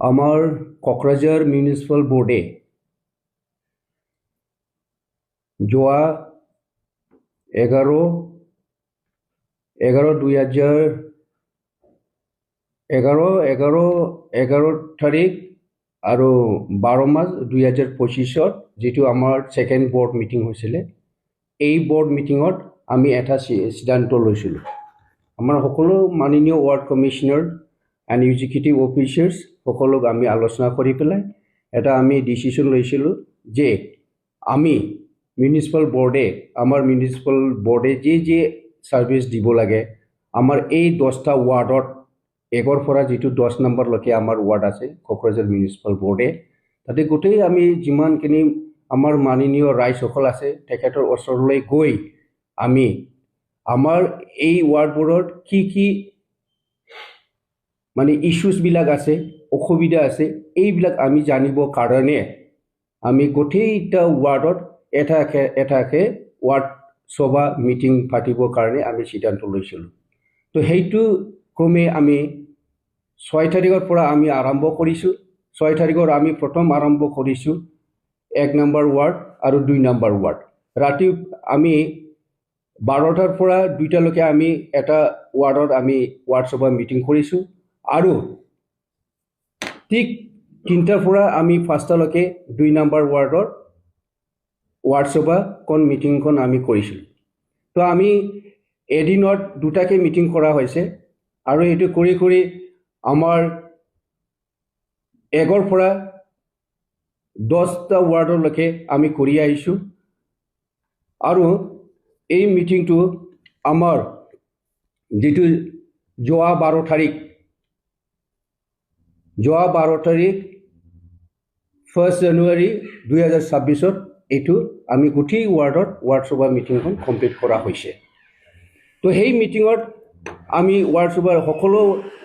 আমাৰ কোকৰাঝাৰ মিউনিচিপাল বোৰ্ডে যোৱা 11 তাৰিখ আৰু 12 মাৰ্চ 2025 যেটো আমাৰ সেকেন্ড বোৰ্ড মিটিং হৈছিলে এই বোৰ্ড মিটিংত আমি এটা সিদ্ধান্ত লৈছিলো আমাৰ সকলো মাননীয় ওয়াৰ্ড কমিশনাৰ এন্ড এক্সিকিউটিভ অফিসাৰ্স সকলোক আমি আলোচনা কৰি পেলাই এটা আমি ডিসিশন লৈছিলো যে আমি মিউনিচিপাল বোৰ্ডে যে সাৰ্ভিস দিব লাগে আমাৰ এই 10টা ওয়াৰ্ডত এগৰ পৰা যেটো 10 নম্বৰ লকে আমাৰ ওয়াৰ্ড আছে কোকৰাঝাৰ মিউনিচিপাল বোৰ্ডে তাতে গোটেই আমি যিমানখিনি আমাৰ মাননীয় ৰাইজ সকল আছে তেখেতৰ ওচৰলৈ গৈ আমি আমাৰ এই ওয়াৰ্ডবোৰত কি মানে ইস্যুস বিলাক আছে অসুবিধা আছে এইবিলাক আমি জানিব কাৰণে আমি গোটেইটা ওয়াৰ্ডত এটাকে ওয়াৰ্ড সভা মিটিং পাতিবৰ কাৰণে আমি সিদ্ধান্ত লৈছিলো তো হেইটো ক্ৰমে আমি 6 তাৰিখৰ পৰা আমি আৰম্ভ কৰিছো 6 তাৰিখৰ আমি প্ৰথম আৰম্ভ কৰিছো 1 নম্বৰ ওয়াৰ্ড আৰু 2 নম্বৰ ওয়াৰ্ড ৰাতি আমি 12টাৰ পৰা 2টা লৈকে আমি এটা ওয়াৰ্ডত আমি ওয়াৰ্ড সভা মিটিং কৰিছো আৰু ঠিক 3টাৰ পৰা আমি 5টা লৈকে 2 নম্বৰ ওয়াৰ্ডৰ ওয়াৰ্ড সভা কোন মিটিং কোন আমি কৰিছো তো আমি এদিনত দুটাকে মিটিং কৰা হৈছে আৰু এটো কৰি আমাৰ এগৰ পৰা 10টা ওয়াৰ্ডৰ লৈকে আমি কৰি আহিছো আৰু এই মিটিংটো আমাৰ যেটো যোৱা 12 তাৰিখ 1 জানুৱাৰী 2026 এটো আমি গোটেই ওয়াৰ্ড সভা মিটিংখন কমপ্লিট কৰা হৈছে তো সেই মিটিংত আমি ওয়াৰ্ড সভাৰ সকলো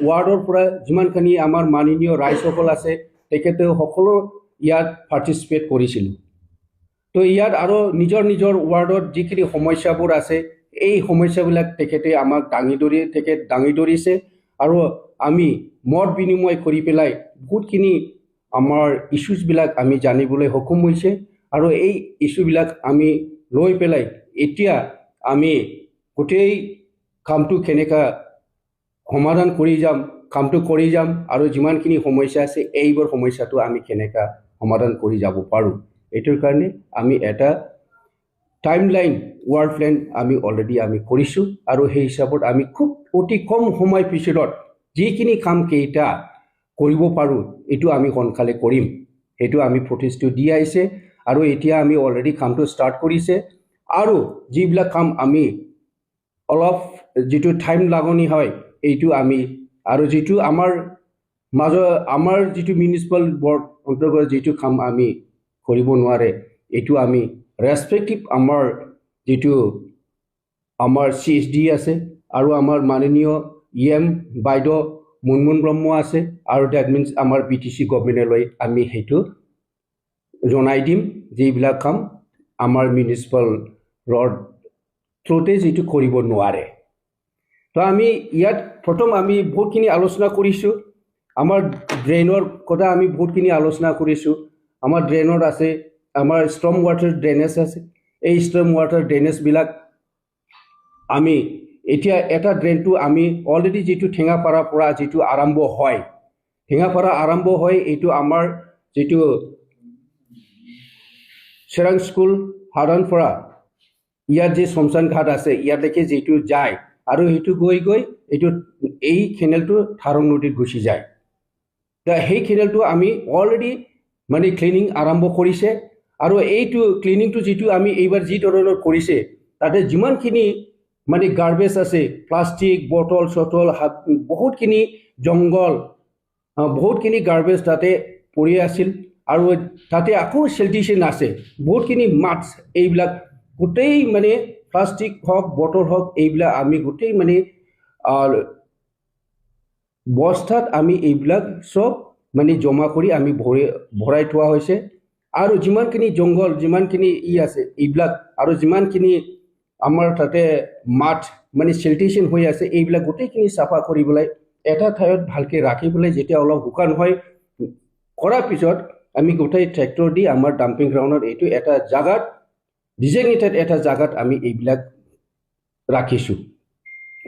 ওয়াৰ্ডৰ পৰা যিমানখিনি আমাৰ মাননীয় ৰাইজ সকল আছে তেখেতে সকলো ইয়াত পাৰ্টিসিপেট কৰিছিল তো ইয়াত আৰু নিজৰ ওয়াৰ্ডত যিখিনি সমস্যাবোৰ আছে এই সমস্যাবিলাক তেখেতে আমাক দাঙি ধৰিছে আৰু আমি মত বিনিময় কৰি পেলাই বহুতখিনি আমাৰ ইস্যুস বিলাক আমি জানিবলৈ সক্ষম হৈছে আৰু এই ইস্যু বিলাক আমি লৈ পেলাই এতিয়া আমি গোটেই কামটো কেনেকা সমাধান কৰি যাম আৰু যিমানখিনি সমস্যা আছে এইবোৰ সমস্যাটো আমি কেনেকা সমাধান কৰি যাব পাৰো এটোৰ কাৰণে আমি এটা টাইমলাইন ওয়াৰ্ড প্ল্যান আমি অলৰেডি আমি কৰিছো আৰু সেই হিচাপত আমি খুব অতি কম সময় পিছৰত যিখিনি কাম কেইটা কৰিব পাৰো এটো আমি সোনকালে কৰিম এটো আমি প্ৰতিশ্ৰুতি দি আহিছে আৰু এতিয়া আমি অলৰেডি কামটো স্টাৰ্ট কৰিছে আৰু যিবিলাক কাম আমি অলপ যেটো টাইম লাগনি হয় এইটো আমি আৰু যেটো আমাৰ যেটো মিউনিচিপাল বোৰ্ড অন্তৰ্গত যেটো কাম আমি কৰিব নোৱাৰে এইটো আমি ৰেসপেক্টিভ আমাৰ যেটো আমাৰ সিএসডি আছে আৰু আমাৰ মাননীয় ইএম বাইদেউ মুনমুন ব্ৰহ্ম আছে আৰু দ্যাট মিন্স আমাৰ বিটিসি গভৰ্ণমেণ্টলৈ আমি হেতু জনাই দিম যেইবিলাক কাম আমাৰ মিউনিচিপাল ৰড থ্ৰুতে যেটো কৰিব নোৱাৰে তো আমি ইয়াত প্ৰথম আমি বহুতখিনি আলোচনা কৰিছো আমাৰ ড্ৰেইনৰ কথা আমি বহুতখিনি আলোচনা কৰিছো আমাৰ ড্ৰেইনৰ আছে আমাৰ ষ্টৰ্ম ওয়াটাৰ ড্ৰেনেজ আছে এই ষ্টৰ্ম ওয়াটাৰ ড্ৰেনেজ বিলাক আমি এতিয়া এটা ড্ৰেইনটো আমি অলৰেডি যেটো ঠেঙাপাৰা পৰা যেটো আৰম্ভ হয় এইটো আমাৰ যেটো চেৰাং স্কুল হাৰান পৰা ইয়াত যে শমশান ঘাট আছে ইয়ালৈকে যেটো যায় আৰু হেতু গৈ এইটো এই কেনেলটো থাৰং নদীত গুচি যায় তা সেই কেনেলটো আমি অলৰেডি মানে ক্লিনিং আৰম্ভ কৰিছে আৰু এইটো ক্লিনিংটো যেটো আমি এইবাৰ যি ধৰণৰ কৰিছে তাতে যিমানখিনি মানে গাৰ্বেজ আছে প্লাষ্টিক বটল বহুতখিনি জংগল বহুতখিনি গাৰ্বেজ তাতে পৰি আছিল আৰু তাতে আকৌ সেলটিশন আছে বহুতখিনি মাছ এইবিলাক গোটেই মানে প্লাষ্টিক হক বটল হক এইবিলাক আমি গোটেই মানে বস্তাত আমি এইবিলাক সব মানে জমা কৰি আমি ভৰাই থোৱা হৈছে আৰু যিমানখিনি জংগল যিমানখিনি আছে এইবিলাক আৰু যিমানখিনি আমাৰ তাতে মাছ মানে সেলটিশন হৈ আছে এইবিলাক গোটেইখিনি সাফা কৰিবলৈ এটা ঠাইত ভালকে ৰাখিবলৈ যেতিয়া অলপ শুকান হয় কৰাৰ পিছত আমি গোটেই ট্ৰেক্টৰ দি আমাৰ ডাম্পিং গ্ৰাউণ্ডত এইটো এটা জাগাত ডিজিগনেটেড এটা জাগাত আমি এইবিলাক ৰাখিছোঁ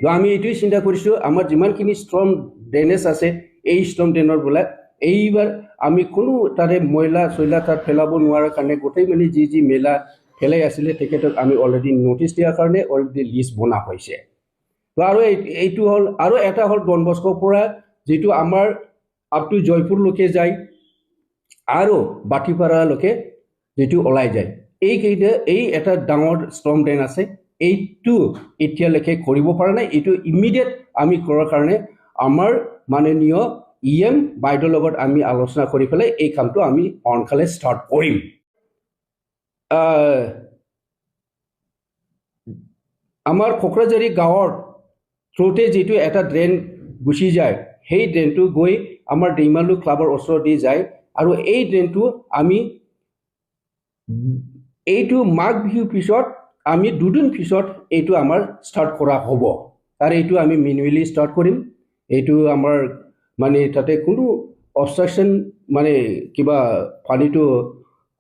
তো আমি এইটোৱে চিন্তা কৰিছোঁ আমাৰ যিমানখিনি ষ্ট্ৰম ড্ৰেনেজ আছে এই ষ্ট্ৰম ড্ৰেইনৰবিলাক এইবাৰ আমি কোনো তাৰে ময়লা চয়লা তাত পেলাব নোৱাৰাৰ কাৰণে গোটেই মানে যি মেলা পেলাই আছিলে তেখেতক আমি অলৰেডি নটিচ দিয়াৰ কাৰণে অলৰেডি লিষ্ট বনোৱা হৈছে তো আৰু এইটো হ'ল আৰু এটা হ'ল ডন বস্কৰ পৰা যিটো আমাৰ আপ টু জয়পুৰলৈকে যায় আৰু বাটিপাৰালৈকে যিটো ওলাই যায় এই এটা ডাঙৰ ষ্ট্ৰম ড্ৰেইন আছে এইটো এতিয়ালৈকে কৰিব পৰা নাই এইটো ইমিডিয়েট আমি কৰাৰ কাৰণে আমাৰ মাননীয় EM বাইদেউৰ লগত আমি আলোচনা কৰি পেলাই এই কামটো আমি সোনকালে ষ্টাৰ্ট কৰিম আমাৰ কোকৰাঝাৰী গাঁৱৰ থ্ৰুতে যিটো এটা ড্ৰেইন গুচি যায় সেই ড্ৰেইনটো গৈ আমাৰ ডিমালু ক্লাবৰ ওচৰেদি যায় আৰু এই ড্ৰেইনটো আমি এইটো মাঘ বিহুৰ পিছত আমি দুদিন পিছত এইটো আমাৰ ষ্টাৰ্ট কৰা হ'ব আৰু এইটো আমি মেনুৱেলি ষ্টাৰ্ট কৰিম এইটো আমাৰ মানে তাতে কোনো অবষ্ট্ৰাকশ্যন মানে কিবা পানীটো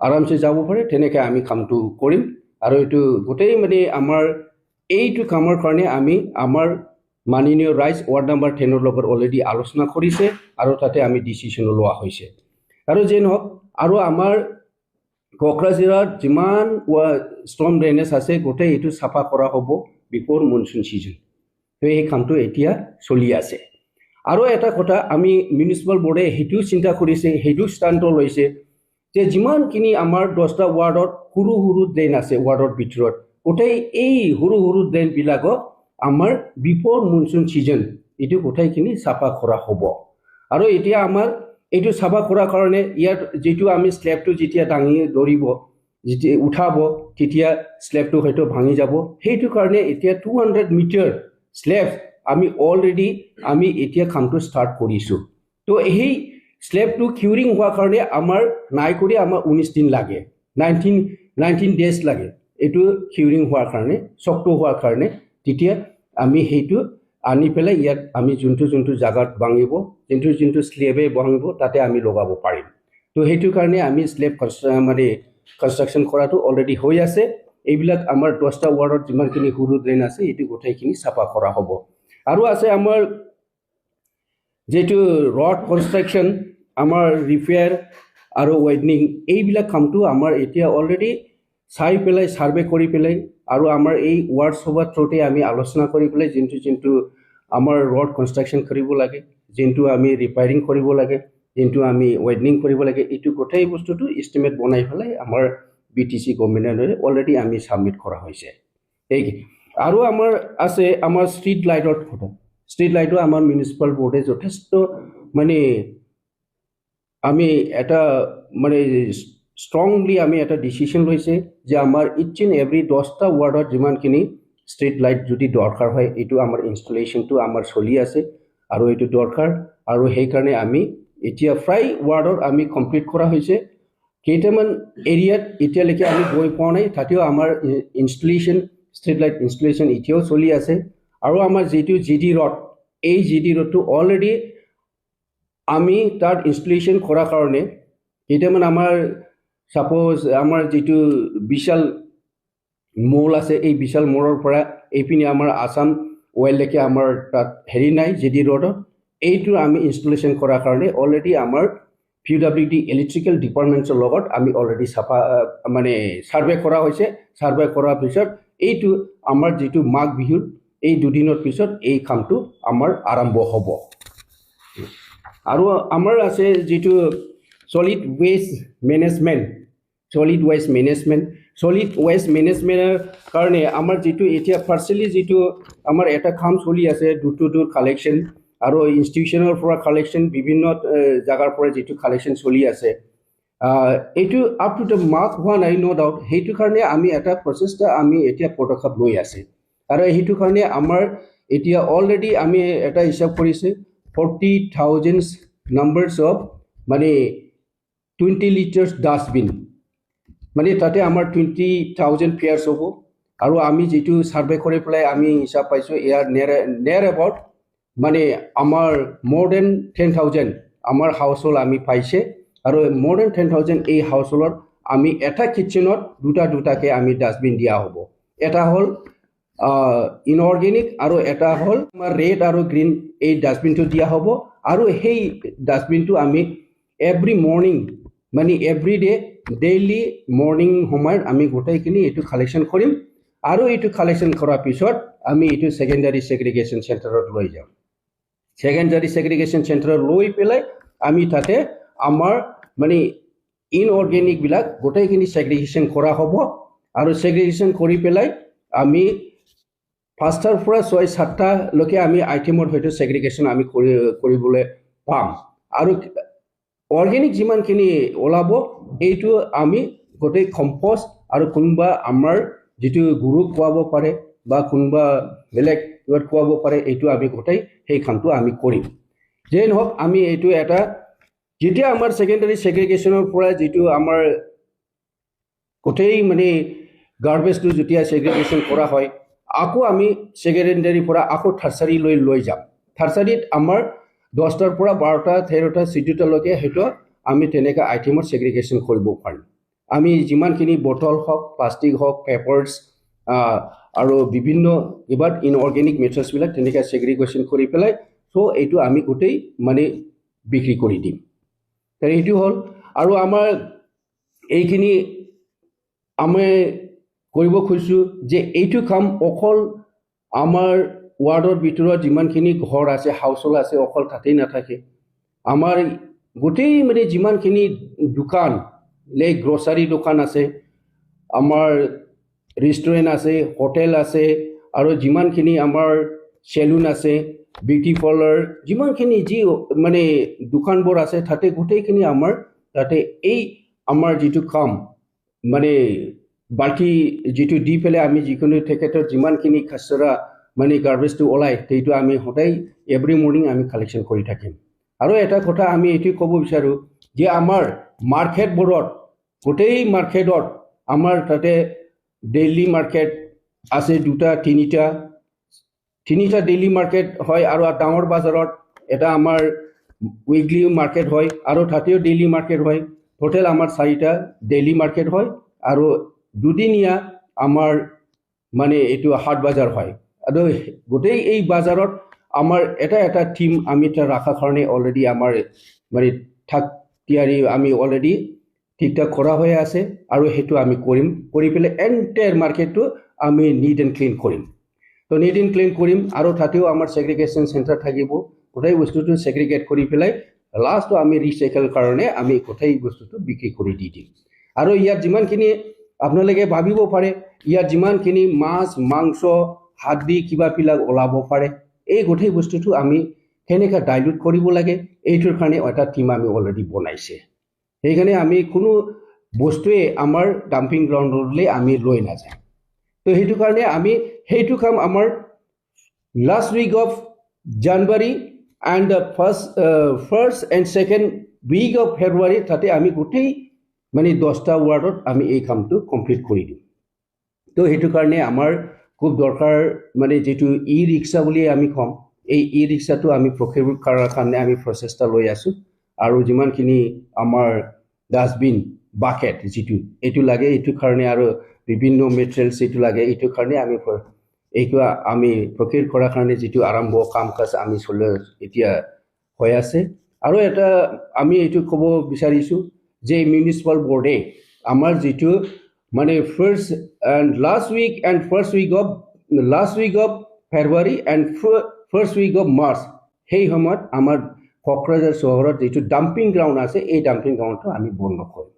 আৰামছে যাব পাৰে তেনেকৈ আমি কামটো কৰিম আৰু এইটো গোটেই মানে আমাৰ এইটো কামৰ কাৰণে আমি আমাৰ মাননীয় ৰাইজ ৱাৰ্ড নাম্বাৰ 10ৰ লগত অলৰেডি আলোচনা কৰিছে আৰু তাতে আমি ডিচিশ্যন লোৱা হৈছে আৰু যে নহওক আৰু আমাৰ কোকৰাঝাৰত যিমান ষ্ট্ৰম ড্ৰেইনেজ আছে গোটেই এইটো চাফা কৰা হ'ব বিফৰ মনচুন ছিজন তো এই কামটো এতিয়া চলি আছে আৰু এটা কথা আমি মিউনিচিপাল বোৰ্ডে সেইটো চিন্তা কৰিছে সেইটো ষ্টাণ্ড লৈছে যে যিমানখিনি আমাৰ 10টা ৱাৰ্ডত সৰু সৰু ড্ৰেইন আছে ৱাৰ্ডৰ ভিতৰত গোটেই এই সৰু সৰু ড্ৰেইনবিলাকক আমাৰ বিফৰ মনচুন ছিজন এইটো গোটেইখিনি চাফা কৰা হ'ব আৰু এতিয়া আমাৰ এইটো চাফা কৰাৰ কাৰণে ইয়াত যিটো আমি স্লেবটো যেতিয়া দাঙি ধৰিব যেতিয়া উঠাব তেতিয়া স্লেবটো হয়তো ভাঙি যাব সেইটো কাৰণে এতিয়া 200 মিটাৰ স্লেব আমি অলৰেডি আমি এতিয়া কামটো ষ্টাৰ্ট কৰিছোঁ তো এই স্লেবটো কিউৰিং হোৱাৰ কাৰণে আমাৰ নাই কৰি আমাৰ 19 দিন লাগে 19 ডেজ লাগে এইটো কিউৰিং হোৱাৰ কাৰণে চকটো হোৱাৰ কাৰণে তেতিয়া আমি সেইটো আনি পেলাই ইয়াত আমি যোনটো জাগাত ভাঙিব যোনটো স্লেবে ভাঙিব তাতে আমি লগাব পাৰিম তো সেইটো কাৰণে আমি স্লেব মানে কনষ্ট্ৰাকশ্যন কৰাটো অলৰেডি হৈ আছে এইবিলাক আমাৰ 10টা ৱাৰ্ডত যিমানখিনি সৰু ড্ৰেইন আছে এইটো গোটেইখিনি চাফা কৰা হ'ব আৰু আছে আমাৰ যেটো ৰড কনষ্ট্ৰাকশ্যন আমাৰ ৰিপেয়াৰ আৰু ৱাইডনিং এইবিলাক কামটো আমাৰ এতিয়া অলৰেডি চাই পেলাই সাৰ্ভে কৰি পেলাই আৰু আমাৰ এই ৱাৰ্ড সভাৰ থ্ৰুতে আমি আলোচনা কৰি পেলাই যোনটো আমাৰ ৰড কনষ্ট্ৰাকশ্যন কৰিব লাগে যোনটো আমি ৰিপেয়াৰিং কৰিব লাগে যোনটো আমি ৱাইডনিং কৰিব লাগে এইটো গোটেই বস্তুটো এষ্টিমেট বনাই পেলাই আমাৰ BTC গভৰ্ণমেণ্টৰ অলৰেডি আমি সাবমিট কৰা হৈছে এই আৰু আমাৰ আছে আমাৰ ষ্ট্ৰীট লাইটৰ কথা ষ্ট্ৰীট লাইটৰ আমাৰ মিউনিচিপাল বোৰ্ডে যথেষ্ট মানে আমি এটা মানে strongly আমি এটা ডিসিশন লৈছে যে আমাৰ ইচ এন্ড এভৰি 10টা ৱাৰ্ডত যিমানখিনি ষ্ট্ৰীট লাইট যদি দৰকাৰ হয় এইটো আমাৰ ইনষ্টলেশ্যনটো আমাৰ চলি আছে আৰু এইটো দৰকাৰ আৰু সেই কাৰণে আমি এতিয়া প্ৰায় ৱাৰ্ডত আমি কমপ্লিট কৰা হৈছে কেইটামান এৰিয়াত এতিয়ালৈকে আমি গৈ পোৱা নাই তাতেও আমাৰ ইনষ্টলেশ্যন ষ্ট্ৰীট লাইট ইনষ্টলেশ্যন এতিয়াও চলি আছে আৰু আমাৰ যেটো জিডি ৰড এই জিডি ৰডটো অলৰেডি আমি তাত ইনষ্টলেশ্যন কৰাৰ কাৰণে কেইটামান আমাৰ সাপোজ আমাৰ যেটো বিশাল মল আছে এই বিশাল মলৰ পৰা এইপিনে আমাৰ আসাম ওয়েললৈকে আমাৰ তাত হেৰি নাই জিডি ৰডত এইটো আমি ইনষ্টলেশ্যন কৰাৰ কাৰণে অলৰেডি আমাৰ PWD ইলেক্ট্ৰিকেল ডিপাৰ্টমেণ্টৰ লগত আমি অলৰেডি সাফা মানে সাৰ্ভে কৰা হৈছে সাৰ্ভে কৰাৰ পিছত এইটো আমাৰ যেটো মাঘ বিহুৰ এই দুদিনৰ পিছত এই কামটো আমাৰ আৰম্ভ হ'ব আৰু আমাৰ আছে যেটো solid waste management কাৰণে আমাৰ যেটো এতিয়া পাৰ্সেলি যেটো আমাৰ এটা কাম চলি আছে ডুৰ কালেকশন আৰু ইনষ্টিটিউচনৰ পৰা কালেকশন বিভিন্ন জাগাৰ পৰা যেটো কালেকশন চলি আছে এইটো আপ টু দ্য মাৰ্ক হোৱা নাই নো ডাউট সেইটো কাৰণে আমি এটা প্ৰচেষ্টা আমি এতিয়া পদক্ষেপ লৈ আছে আৰু সেইটো কাৰণে আমাৰ এতিয়া অলৰেডি আমি এটা হিসাব কৰিছে 40,000 numbers of মানে 20 liters dustbin মানে তাতে আমাৰ 20,000 pairs হ'ব আৰু আমি যেটো সাৰ্ভে কৰি পেলাই আমি হিসাব পাইছো ইয়াৰ near about মানে আমাৰ more than 10,000 আমাৰ হাউসহোল্ড আমি পাইছে আৰু more than 10,000 এই হাউচহোল্ডত আমি এটা কিচেনত দুটাকে আমি ডাষ্টবিন দিয়া হ'ব এটা হ'ল ইনঅৰ্গেনিক আৰু এটা হ'ল আমাৰ ৰেড আৰু গ্ৰীণ এই ডাষ্টবিনটো দিয়া হ'ব আৰু সেই ডাষ্টবিনটো আমি এভৰি মৰ্নিং মানে এভৰি ডে ডেইলি মৰ্নিং সময়ত আমি গোটেইখিনি এইটো কালেকশ্যন কৰিম আৰু এইটো কালেকশ্যন কৰাৰ পিছত আমি এইটো সেকেন্ডাৰী সেগ্ৰিগেশ্যন চেণ্টাৰত লৈ যাম সেকেন্ডাৰী সেগ্ৰিগেশ্যন চেণ্টাৰত লৈ পেলাই আমি তাতে আমাৰ মানে ইনঅৰ্গেনিক বিলাক গোটেইখিনি সেগ্ৰিগেশ্যন কৰা হ'ব আৰু সেগ্ৰিগেশ্যন কৰি পেলাই আমি 5টাৰ পৰা 6-7টা লৈকে আমি আইটেমৰ হয়তো সেগ্ৰিগেশ্যন আমি কৰিবলৈ পাম আৰু অৰ্গেনিক যিমানখিনি ওলাব এইটো আমি গোটেই কম্পোষ্ট আৰু কোনোবা আমাৰ যিটো গুৰুক খুৱাব পাৰে বা কোনোবা বেলেগ খুৱাব পাৰে এইটো আমি গোটেই সেই কামটো আমি কৰিম যেন হওক আমি এইটো এটা যেতিয়া আমাৰ সেকেন্ডাৰী সেগ্ৰিগেশ্যনৰ পৰা যিটো আমাৰ গোটেই মানে গাৰ্বেজটো যেতিয়া সেগ্ৰিগেশ্যন কৰা হয় আকৌ আমি সেকেন্ডাৰীৰ পৰা আকৌ থাৰ্চাৰীলৈ লৈ যাম থাৰ্চাৰীত আমাৰ 10টাৰ পৰা 12টা 13টা 14টালৈকে হয়তো আমি তেনেকৈ আইটেমৰ সেগ্ৰিগেশ্যন কৰিব পাৰিম আমি যিমানখিনি বটল হওক প্লাষ্টিক হওক পেপাৰ্ছ আৰু বিভিন্ন কিবা ইনঅৰ্গেনিক মেটাৰ্ছবিলাক তেনেকৈ সেগ্ৰিগেশ্যন কৰি পেলাই চ' এইটো আমি গোটেই মানে বিক্ৰী কৰি দিম এইটো হ'ল আৰু আমাৰ এইখিনি আমি কৰিব খুজিছোঁ যে এইটো কাম অকল আমাৰ ৱাৰ্ডৰ ভিতৰত যিমানখিনি ঘৰ আছে হাউচহোল্ড আছে অকল তাতেই নাথাকে আমাৰ গোটেই মানে যিমানখিনি দোকান লাইক গ্ৰচাৰী দোকান আছে আমাৰ ৰেষ্টুৰেণ্ট আছে হোটেল আছে আৰু যিমানখিনি আমাৰ চেলুন আছে বিউটি পাৰ্লাৰ যিমানখিনি যি মানে দোকানবোৰ আছে তাতে গোটেইখিনি আমাৰ তাতে এই আমাৰ যিটো কাম মানে বাল্টি যিটো দি পেলাই আমি যিকোনো তেখেতৰ যিমানখিনি খাচৰা মানে গাৰ্বেজটো ওলাই সেইটো আমি সদায় এভৰি মৰ্নিং আমি কালেকশ্যন কৰি থাকিম আৰু এটা কথা আমি এইটো ক'ব বিচাৰোঁ যে আমাৰ মাৰ্কেটবোৰত গোটেই মাৰ্কেটত আমাৰ তাতে ডেইলি মাৰ্কেট আছে 2টা 3টা ডেইলি মাৰ্কেট হয় আৰু ডাঙৰ বজাৰত এটা আমাৰ উইকলি মাৰ্কেট হয় আৰু তাতেও ডেইলি মাৰ্কেট হয় টোটেল আমাৰ 4টা ডেইলি মাৰ্কেট হয় আৰু দুদিনীয়া আমাৰ মানে এইটো হাট বজাৰ হয় আৰু গোটেই এই বজাৰত আমাৰ এটা থিম আমি ৰাখাৰ কাৰণে অলৰেডি আমাৰ মানে তিয়াৰি আমি অলৰেডি ঠিকঠাক কৰা হৈ আছে আৰু সেইটো আমি কৰিম কৰি পেলাই এণ্টায়াৰ মাৰ্কেটটো আমি নিট এণ্ড ক্লিন কৰিম তো নিট এণ্ড ক্লিন কৰিম আৰু তাতেও আমাৰ সেগ্ৰিগেশ্যন চেণ্টাৰ থাকিব গোটেই বস্তুটো সেগ্ৰিগেট কৰি পেলাই লাষ্টটো আমি ৰিচাইকেল কাৰণে আমি গোটেই বস্তুটো বিক্ৰী কৰি দি দিম আৰু ইয়াত যিমানখিনি আপোনালোকে ভাবিব পাৰে ইয়াত যিমানখিনি মাছ মাংস হাড্ডি কিবাবিলাক ওলাব পাৰে এই গোটেই বস্তুটো আমি কেনেকৈ ডাইলুট কৰিব লাগে এইটোৰ কাৰণে এটা টিম আমি অলৰেডি বনাইছে সেইকাৰণে আমি কোনো বস্তুৱে আমাৰ ডাম্পিং গ্ৰাউণ্ডলৈ আমি লৈ নাযাওঁ তো সেইটো কাৰণে আমি সেইটো কাম আমাৰ last week of January and first and second week of February তাতে আমি গোটেই মানে 10টা ৱাৰ্ডত আমি এই কামটো কমপ্লিট কৰি দিম তো সেইটো কাৰণে আমাৰ খুব দৰকাৰ মানে যিটো ই ৰিক্সা বুলি আমি ক'ম এই ই ৰিক্সাটো আমি প্ৰক্ৰিয়া কৰাৰ কাৰণে আমি প্ৰচেষ্টা লৈ আছোঁ আৰু যিমানখিনি আমাৰ ডাষ্টবিন বাকেট যিটো এইটো লাগে এইটো কাৰণে আৰু বিভিন্ন মেটেৰিয়েলছ এইটো লাগে এইটো কাৰণে আমি এইটো আমি প্ৰক্ৰিয়া কৰাৰ কাৰণে যিটো আৰম্ভ কাম কাজ আমি চলি এতিয়া হৈ আছে আৰু এটা আমি এইটো ক'ব বিচাৰিছোঁ যে মিউনিচিপাল বোৰ্ডে আমাৰ যিটো মানে last week of February and first week of March সেই সময়ত আমাৰ কোকৰাঝাৰ চহৰত যিটো ডাম্পিং গ্ৰাউণ্ড আছে এই ডাম্পিং গ্ৰাউণ্ডটো আমি বন্ধ কৰিম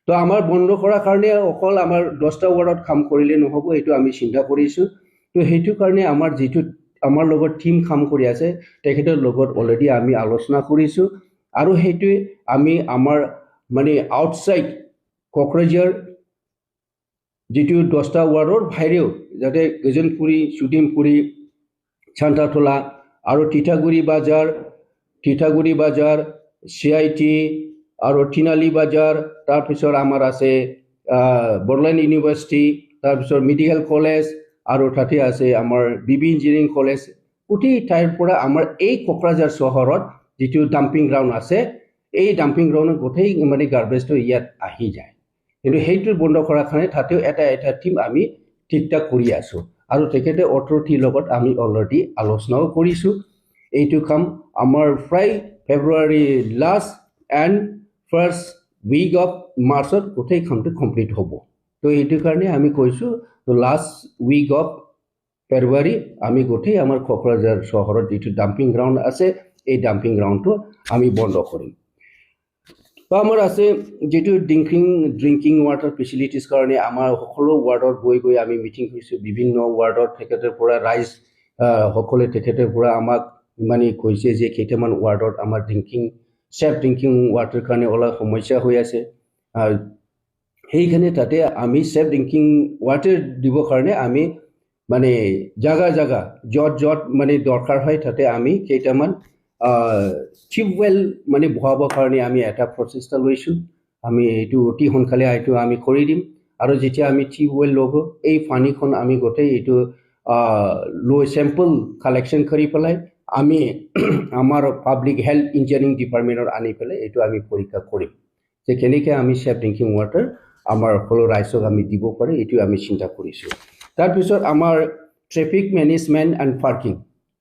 তো আমাৰ বন্ধ কৰাৰ কাৰণে অকল আমাৰ 10টা ৱাৰ্ডত কাম কৰিলে নহ'ব এইটো আমি চিন্তা কৰিছোঁ তো সেইটো কাৰণে আমাৰ যিটো আমাৰ লগত টিম কাম কৰি আছে তেখেতৰ লগত অলৰেডি আমি আলোচনা কৰিছোঁ আৰু সেইটোৱে আমি আমাৰ মানে আউটসাইড কোকৰাঝাৰ যিটো 10টা ৱাৰ্ডৰ বাহিৰেও যাতে গজনপুৰী চুটিমপুৰী চান্তাটোলা আৰু তিতাগুৰি বাজাৰ CIT আৰু তিনালি বাজাৰ তাৰপিছত আমাৰ আছে বড়োলেণ্ড ইউনিভাৰ্চিটি তাৰপিছত মেডিকেল কলেজ আৰু তাতে আছে আমাৰ BB ইঞ্জিনিয়াৰিং কলেজ গোটেই ঠাইৰ পৰা আমাৰ এই কোকৰাঝাৰ চহৰত যিটো ডাম্পিং গ্ৰাউণ্ড আছে এই ডাম্পিং গ্ৰাউণ্ডত গোটেই মানে গাৰ্বেজটো ইয়াত আহি যায় কিন্তু সেইটো বন্ধ কৰাৰ কাৰণে তাতেও এটা টিম আমি ঠিক ঠাক কৰি আছোঁ আৰু তেখেতে অথৰিটিৰ লগত আমি অলৰেডি আলোচনাও কৰিছোঁ এইটো কাম আমাৰ প্ৰায় February last and first week of মাৰ্চত গোটেই কামটো কমপ্লিট হ'ব তো এইটো কাৰণে আমি কৈছোঁ লাষ্ট উইক অফ ফেব্ৰুৱাৰী আমি গোটেই আমাৰ কোকৰাঝাৰ চহৰত যিটো ডাম্পিং গ্ৰাউণ্ড আছে এই ডাম্পিং গ্ৰাউণ্ডটো আমি বন্ধ কৰিম তো আমাৰ আছে যিটো ড্ৰিংকিং ৱাটাৰ ফেচিলিটিছ কাৰণে আমাৰ সকলো ৱাৰ্ডত গৈ আমি মিটিং কৰিছোঁ বিভিন্ন ৱাৰ্ডত তেখেতৰ পৰা ৰাইজ সকলে তেখেতৰ পৰা আমাক মানে কৈছে যে কেইটামান ৱাৰ্ডত আমাৰ চেফ ড্ৰিংকিং ৱাটাৰ কাৰণে অলপ সমস্যা হৈ আছে সেইখানে তাতে আমি চেফ ড্ৰিংকিং ৱাটাৰ দিবৰ কাৰণে আমি মানে জাগা য'ত মানে দৰকাৰ হয় তাতে আমি কেইটামান টিউবৱেল মানে বহাবৰ কাৰণে আমি এটা প্ৰচেষ্টা লৈছোঁ আমি এইটো অতি সোনকালে এইটো আমি কৰি দিম আৰু যেতিয়া আমি টিউবৱেল ল'ব এই পানীখন আমি গোটেই এইটো লৈ চেম্পল কালেকশ্যন কৰি পেলাই আমি আমাৰ পাব্লিক হেল্থ ইঞ্জিনিয়াৰিং ডিপাৰ্টমেণ্টত আনি পেলাই এইটো আমি পৰীক্ষা কৰিম যে কেনেকৈ আমি চেফ ড্ৰিংকিং ৱাটাৰ আমাৰ সকলো ৰাইজক আমি দিব পাৰে এইটো আমি চিন্তা কৰিছোঁ তাৰপিছত আমাৰ ট্ৰেফিক মেনেজমেণ্ট এণ্ড পাৰ্কিং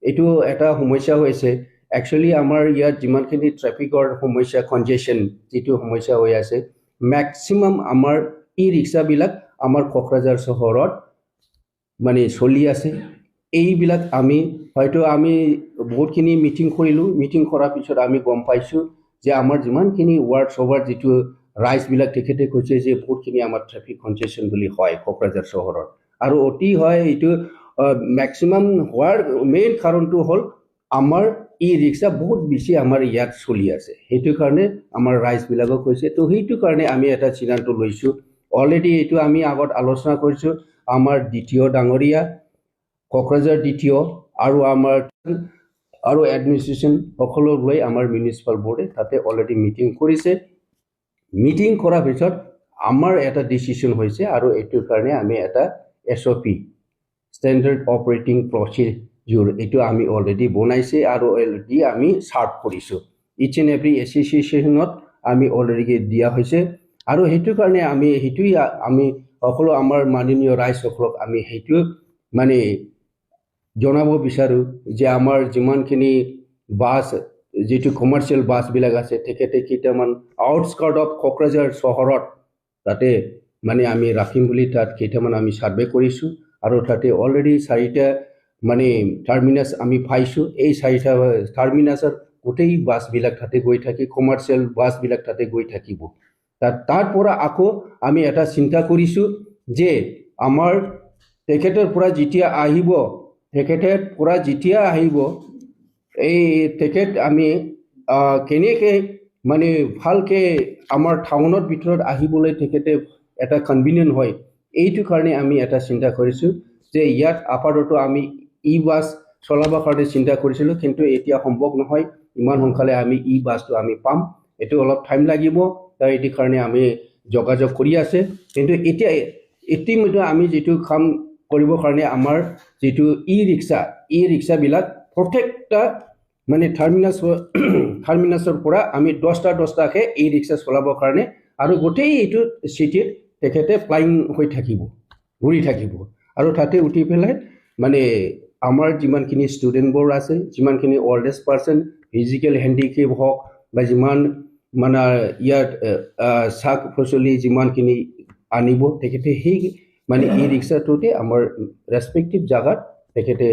এইটো এটা সমস্যা হৈছে একচুৱেলি আমাৰ ইয়াত যিমানখিনি ট্ৰেফিকৰ সমস্যা কনজেশ্যন যিটো সমস্যা হৈ আছে মেক্সিমাম আমাৰ ই ৰিক্সাবিলাক আমাৰ কোকৰাঝাৰ চহৰত মানে চলি আছে এইবিলাক হয়তো আমি বহুতখিনি মিটিং কৰিলোঁ মিটিং কৰাৰ পিছত আমি গম পাইছোঁ যে আমাৰ যিমানখিনি ৱাৰ্ড চভাৰ যিটো ৰাইজবিলাক তেখেতে কৈছে যে বহুতখিনি আমাৰ ট্ৰেফিক কনজেশ্যন বুলি হয় কোকৰাঝাৰ চহৰত আৰু অতি হয় এইটো মেক্সিমাম হোৱাৰ মেইন কাৰণটো হ'ল আমাৰ ই ৰিক্সা বহুত বেছি আমাৰ ইয়াত চলি আছে সেইটো কাৰণে আমাৰ ৰাইজবিলাকক কৈছে তো সেইটো কাৰণে আমি এটা সিদ্ধান্ত লৈছোঁ অলৰেডি এইটো আমি আগত আলোচনা কৰিছোঁ আমাৰ দ্বিতীয় ডাঙৰীয়া কোকৰাঝাৰ দ্বিতীয় আৰু আমাৰ আৰু এডমিনিষ্ট্ৰেশ্যন সকলো লৈ আমাৰ মিউনিচিপাল বোৰ্ডে তাতে অলৰেডি মিটিং কৰিছে মিটিং কৰাৰ পিছত আমাৰ এটা ডিচিশ্যন হৈছে আৰু এইটোৰ কাৰণে আমি এটা SOP ষ্টেণ্ডাৰ্ড অপাৰেটিং প্ৰচিডিউৰ এইটো আমি অলৰেডি বনাইছে আৰু অলৰেডি আমি চাৰ্ট কৰিছোঁ ইচ এণ্ড এভৰি এছ'চিয়েশ্যনত আমি অলৰেডি দিয়া হৈছে আৰু সেইটো কাৰণে সেইটোৱে আমি সকলো আমাৰ মাননীয় ৰাইজসকলক আমি সেইটো মানে জনাব বিচাৰোঁ যে আমাৰ যিমানখিনি বাছ যিটো কমাৰ্চিয়েল বাছবিলাক আছে তেখেতে কেইটামান আউটস্কাৰ্ট অফ কোকৰাঝাৰ চহৰত তাতে মানে আমি ৰাখিম বুলি তাত কেইটামান আমি ছাৰ্ভে কৰিছোঁ আৰু তাতে অলৰেডি 4টা মানে টাৰ্মিনাছ আমি পাইছোঁ এই 4টা টাৰ্মিনাছৰ গোটেই বাছবিলাক তাতে গৈ থাকি কমাৰ্চিয়েল বাছবিলাক তাতে গৈ থাকিব তাৰ পৰা আকৌ আমি এটা চিন্তা কৰিছোঁ যে আমাৰ তেখেতৰ পৰা যেতিয়া আহিব এই তেখেত আমি কেনেকৈ মানে ভালকৈ আমাৰ টাউনৰ ভিতৰত আহিবলৈ তেখেতে এটা কনভিনিয়েণ্ট হয় এইটো কাৰণে আমি এটা চিন্তা কৰিছোঁ যে ইয়াত আপাততো আমি ই বাছ চলাবৰ কাৰণে চিন্তা কৰিছিলোঁ কিন্তু এতিয়া সম্ভৱ নহয় ইমান সোনকালে আমি ই বাছটো আমি পাম এইটো অলপ টাইম লাগিব তাৰ এইটো কাৰণে আমি যোগাযোগ কৰি আছে কিন্তু এতিয়া ইতিমধ্যে আমি যিটো কাম কৰিবৰ কাৰণে আমাৰ যিটো ই ৰিক্সাবিলাক প্ৰত্যেকটা মানে টাৰ্মিনাছৰ পৰা আমি 10টাকৈ ই ৰিক্সা চলাবৰ কাৰণে আৰু গোটেই এইটো চিটিত তেখেতে ফ্লাইং হৈ থাকিব ঘূৰি থাকিব আৰু তাতে উঠি পেলাই মানে আমাৰ যিমানখিনি ষ্টুডেণ্টবোৰ আছে যিমানখিনি অল্ডেষ্ট পাৰ্চন ফিজিকেল হেণ্ডিকেপ হওক বা যিমান মানে ইয়াত শাক পাচলি যিমানখিনি আনিব তেখেতে সেই মানে ই ৰিক্সাটোতে আমাৰ ৰেচপেক্টিভ জাগাত তেখেতে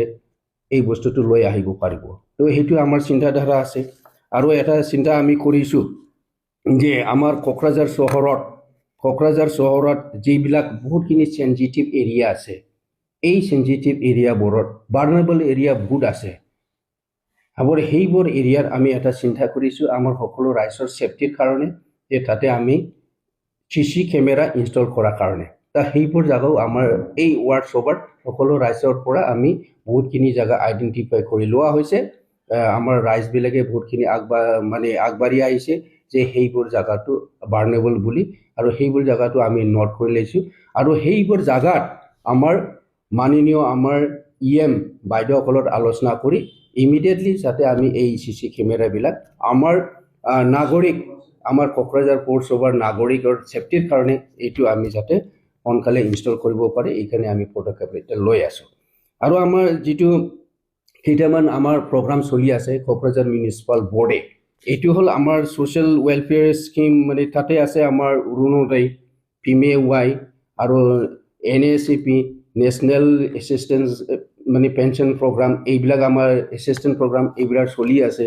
এই বস্তুটো লৈ আহিব পাৰিব তো সেইটো আমাৰ চিন্তাধাৰা আছে আৰু এটা চিন্তা আমি কৰিছোঁ যে আমাৰ কোকৰাঝাৰ চহৰত যিবিলাক বহুতখিনি চেনজিটিভ এৰিয়া আছে এই চেনজিটিভ এৰিয়াবোৰত ভালনাৰেবল এৰিয়া বহুত আছে আমাৰ সেইবোৰ এৰিয়াত আমি এটা চিন্তা কৰিছোঁ আমাৰ সকলো ৰাইজৰ ছেফটিৰ কাৰণে যে তাতে আমি CC কেমেৰা ইনষ্টল কৰাৰ কাৰণে সেইবোৰ জাগাও আমাৰ এই ৱাৰ্ড চভাৰ সকলো ৰাইজৰ পৰা আমি বহুতখিনি জাগা আইডেণ্টিফাই কৰি লোৱা হৈছে আমাৰ ৰাইজবিলাকে বহুতখিনি আগবাঢ়ি আহিছে যে সেইবোৰ জাগাটো ভালনাৰেবল বুলি আৰু সেইবোৰ জাগাটো আমি নোট কৰি লৈছোঁ আৰু সেইবোৰ জাগাত আমাৰ মাননীয় আমাৰ EM বাইদেউসকলত আলোচনা কৰি ইমিডিয়েটলি যাতে আমি এই CC কেমেৰাবিলাক আমাৰ নাগৰিক আমাৰ কোকৰাঝাৰ পৌৰসভাৰ নাগৰিকৰ সেফটিৰ কাৰণে এইটো আমি যাতে সোনকালে ইনষ্টল কৰিব পাৰে এইকাৰণে আমি পদক্ষেপ এতিয়া লৈ আছোঁ আৰু আমাৰ যিটো কেইটামান আমাৰ প্ৰগ্ৰাম চলি আছে কোকৰাঝাৰ মিউনিচিপাল বৰ্ডে এইটো হ'ল আমাৰ ছ'চিয়েল ৱেলফেয়াৰ স্কিম মানে তাতে আছে আমাৰ অৰুণোদয় PMAY আৰু NACP নেশ্যনেল এছিষ্টেঞ্চ মানে পেঞ্চন প্ৰগ্ৰাম এইবিলাক আমাৰ এছিষ্টেঞ্চ প্ৰগ্ৰাম এইবিলাক চলি আছে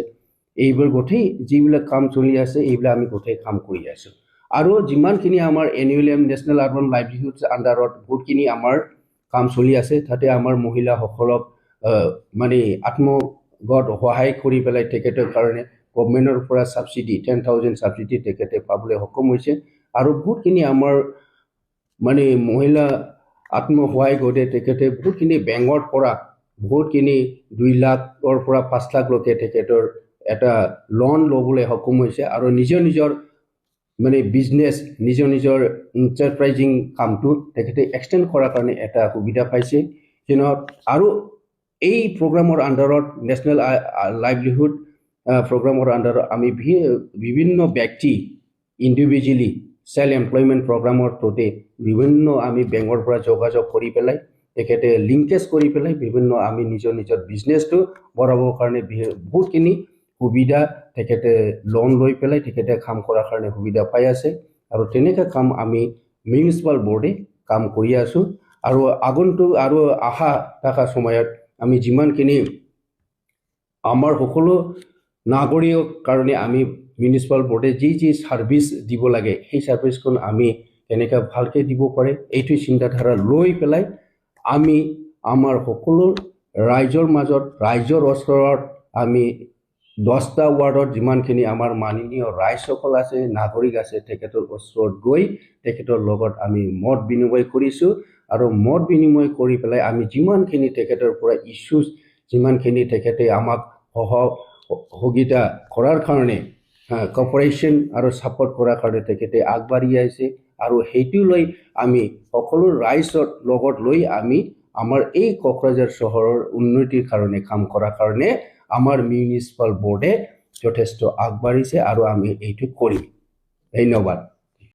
এইবোৰ গোটেই যিবিলাক কাম চলি আছে এইবিলাক আমি গোটেই কাম কৰি আছোঁ আৰু যিমানখিনি আমাৰ NULM নেশ্যনেল আৰ্বান লাইভলিহুড আণ্ডাৰত বহুতখিনি আমাৰ কাম চলি আছে তাতে আমাৰ মহিলাসকলক মানে আত্মগত সহায় কৰি পেলাই তেখেতৰ কাৰণে গভৰ্ণমেণ্টৰ পৰা ছাবচিডি 10,000 ছাবচিডি তেখেতে পাবলৈ সক্ষম হৈছে আৰু বহুতখিনি আমাৰ মানে মহিলা আত্মসহায়ক গোটে তেখেতে বহুতখিনি বেংকৰ পৰা বহুতখিনি 2 লাখৰ পৰা 5 লাখলৈকে তেখেতৰ এটা লোন ল'বলৈ সক্ষম হৈছে আৰু নিজৰ মানে বিজনেছ নিজৰ এণ্টাৰপ্ৰাইজিং কামটো তেখেতে এক্সটেণ্ড কৰাৰ কাৰণে এটা সুবিধা পাইছে আৰু এই প্ৰগ্ৰামৰ আণ্ডাৰত নেশ্যনেল লাইভলিহুড প্ৰগ্ৰামৰ আণ্ডাৰত আমি বিভিন্ন ব্যক্তি ইণ্ডিভিজুৱেলি সেল্ফ এমপ্লয়মেণ্ট প্ৰগ্ৰামৰ থ্ৰুতে বিভিন্ন আমি বেংকৰ পৰা যোগাযোগ কৰি পেলাই তেখেতে লিংকেজ কৰি পেলাই বিভিন্ন আমি নিজৰ বিজনেছটো বঢ়াবৰ কাৰণে বহুতখিনি সুবিধা তেখেতে লোন লৈ পেলাই তেখেতে কাম কৰাৰ কাৰণে সুবিধা পাই আছে আৰু তেনেকৈ কাম আমি মিউনিচিপাল বৰ্ডে কাম কৰি আছোঁ আৰু আগন্তুক আৰু আহা থকা সময়ত আমি যিমানখিনি আমাৰ সকলো নাগৰিকৰ কাৰণে আমি মিউনিচিপাল বৰ্ডে যি ছাৰ্ভিচ দিব লাগে সেই ছাৰ্ভিচখন আমি কেনেকৈ ভালকৈ দিব পাৰে এইটো চিন্তাধাৰা লৈ পেলাই আমি আমাৰ সকলো ৰাইজৰ মাজত ৰাইজৰ ওচৰত আমি 10টা ৱাৰ্ডত যিমানখিনি আমাৰ মাননীয় ৰাইজসকল আছে নাগৰিক আছে তেখেতৰ ওচৰত গৈ তেখেতৰ লগত আমি মত বিনিময় কৰিছোঁ আৰু মত বিনিময় কৰি পেলাই আমি যিমানখিনি তেখেতৰ পৰা ইছ্যুজ যিমানখিনি তেখেতে আমাক সহযোগিতা কৰাৰ কাৰণে কপাৰেশ্যন আৰু ছাপৰ্ট কৰাৰ কাৰণে তেখেতে আগবাঢ়ি আহিছে আৰু সেইটো লৈ আমি সকলো ৰাইজৰ লগত লৈ আমি আমাৰ এই কোকৰাঝাৰ চহৰৰ উন্নতিৰ কাৰণে কাম কৰাৰ কাৰণে আমাৰ মিউনিচিপাল বৰ্ডে যথেষ্ট আগবাঢ়িছে আৰু আমি এইটো কৰিম ধন্যবাদ